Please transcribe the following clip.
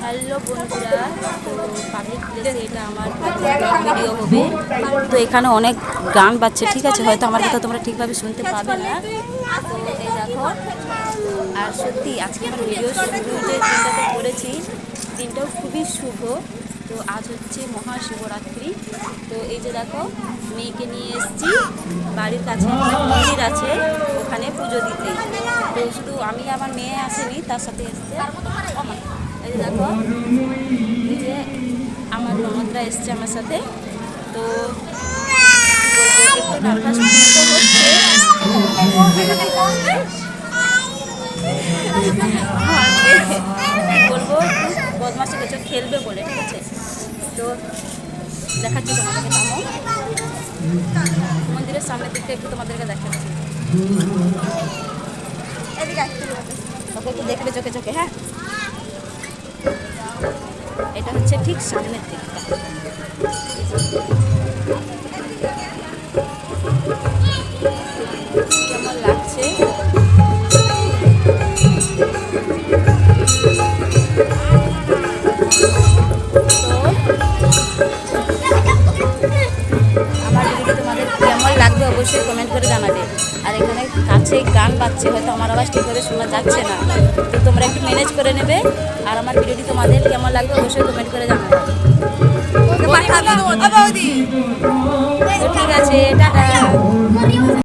Hello বন্ধুরা, তো public প্লেসে এটা আমার ভিডিও হবে। তো এখানে অনেক গান বাজছে, ঠিক আছে, হয়তো আমার কথা তোমরা ঠিকভাবে শুনতে পাবে না। তো এই দেখো, আর সত্যি আজকে আমার ভিডিও শুরু যে দিনটাতে করেছি, দিনটাও খুবই শুভ। তো আজ হচ্ছে মহাশিবরাত্রি। তো এই যে দেখো, মেয়েকে নিয়ে এসেছি, বাড়ির কাছে একটা মন্দির আছে, ওখানে পুজো দিতে। তো শুধু আমি, আমার মেয়ে আসেনি, তার সাথে এসছে। এই যে দেখো, এই যে আমার ননদরা এসছে আমার সাথে। তো একটু নার্ভাস তো হচ্ছে, বলবো বদমাসি কিছু খেলবে বলে, ঠিক আছে। তো দেখাচ্ছি তোমাদেরকে, নামো মন্দিরের সামনের দিকটা একটু তোমাদেরকে দেখাচ্ছি। ওকে একটু দেখবে চোখে চোখে, হ্যাঁ। এটা হচ্ছে ঠিক সামনের দিকটা। কেমন লাগছে? আমার ভিডিও তোমাদের কেমন লাগবে অবশ্যই কমেন্ট করে জানাবে। আর এখানে কাছে গান বাজছে, হয়তো আমার আওয়াজ ঠিকভাবে শোনা যাচ্ছে না, তো তোমরা একটু ম্যানেজ করে নেবে। আর আমার ভিডিওটি তোমাদের কেমন লাগবে অবশ্যই কমেন্ট করে জানাবে। ঠিক আছে, টাটা।